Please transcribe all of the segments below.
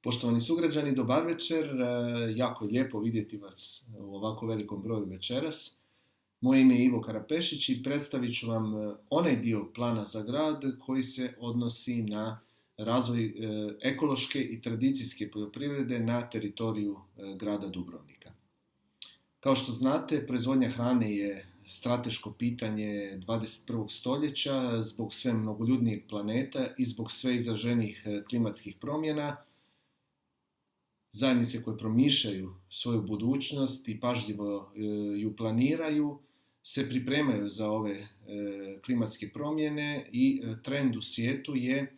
Poštovani sugrađani, dobar večer. Jako je lijepo vidjeti vas u ovako velikom broju večeras. Moje ime je Ivo Karapešić i predstavit ću vam onaj dio plana za grad koji se odnosi na razvoj ekološke i tradicijske poljoprivrede na teritoriju grada Dubrovnika. Kao što znate, proizvodnja hrane je strateško pitanje 21. stoljeća zbog sve mnogoljudnijeg planeta i zbog sve izraženijih klimatskih promjena. Zajednice koje promišljaju svoju budućnost i pažljivo ju planiraju se pripremaju za ove klimatske promjene i trend u svijetu je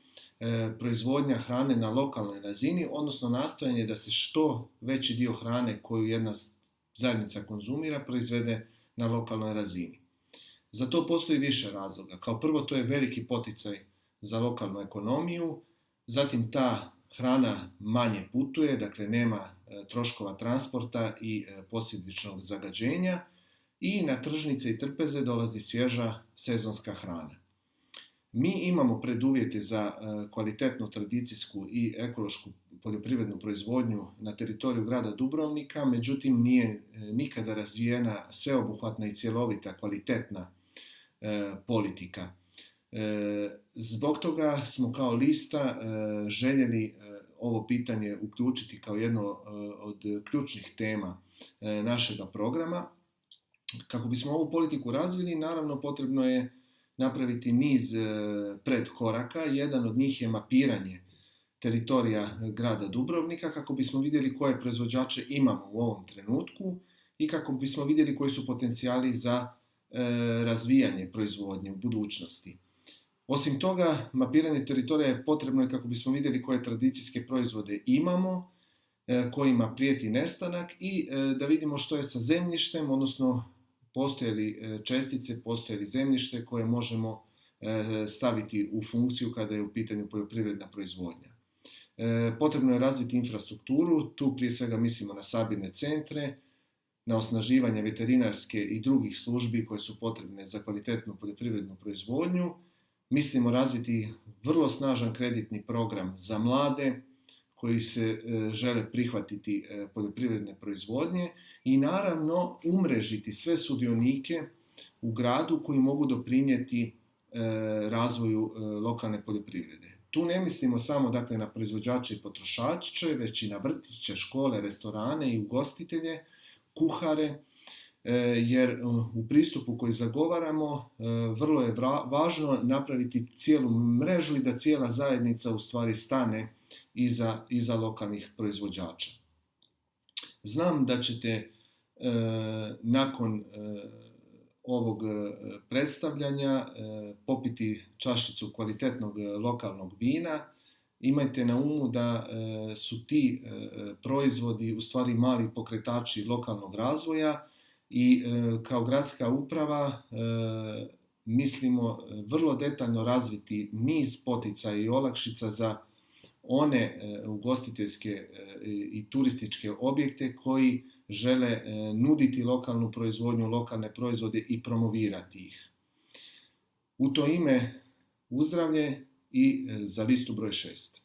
proizvodnja hrane na lokalnoj razini, odnosno nastojanje da se što veći dio hrane koju jedna zajednica konzumira proizvede na lokalnoj razini. Za to postoji više razloga. Kao prvo, to je veliki poticaj za lokalnu ekonomiju, zatim ta hrana manje putuje, dakle nema troškova transporta i posljedičnog zagađenja i na tržnice i trpeze dolazi svježa sezonska hrana. Mi imamo preduvjete za kvalitetnu tradicijsku i ekološku poljoprivrednu proizvodnju na teritoriju grada Dubrovnika, međutim nije nikada razvijena sveobuhvatna i cjelovita kvalitetna politika. Zbog toga smo kao lista željeli ovo pitanje uključiti kao jedno od ključnih tema našega programa. Kako bismo ovu politiku razvili, naravno potrebno je napraviti niz predkoraka. Jedan od njih je mapiranje teritorija grada Dubrovnika kako bismo vidjeli koje proizvođače imamo u ovom trenutku i kako bismo vidjeli koji su potencijali za razvijanje proizvodnje u budućnosti. Osim toga, mapiranje teritorija je potrebno i kako bismo vidjeli koje tradicijske proizvode imamo, kojima prijeti nestanak i da vidimo što je sa zemljištem, odnosno postoje li čestice, postoje li zemljište koje možemo staviti u funkciju kada je u pitanju poljoprivredna proizvodnja. Potrebno je razviti infrastrukturu, tu prije svega mislimo na sabirne centre, na osnaživanje veterinarske i drugih službi koje su potrebne za kvalitetnu poljoprivrednu proizvodnju. Mislimo razviti vrlo snažan kreditni program za mlade koji se žele prihvatiti poljoprivredne proizvodnje i naravno umrežiti sve sudionike u gradu koji mogu doprinijeti razvoju lokalne poljoprivrede. Tu ne mislimo samo dakle, na proizvođače i potrošače, već i na vrtiće, škole, restorane i ugostitelje, kuhare, jer u pristupu koji zagovaramo vrlo je važno napraviti cijelu mrežu i da cijela zajednica u stvari stane iza lokalnih proizvođača. Znam da ćete nakon ovog predstavljanja popiti čašicu kvalitetnog lokalnog vina. Imajte na umu da su ti proizvodi u stvari mali pokretači lokalnog razvoja i kao gradska uprava mislimo vrlo detaljno razviti niz poticaja i olakšica za one ugostiteljske i turističke objekte koji žele nuditi lokalnu proizvodnju, lokalne proizvode i promovirati ih. U to ime uzdravlje i za listu broj 6.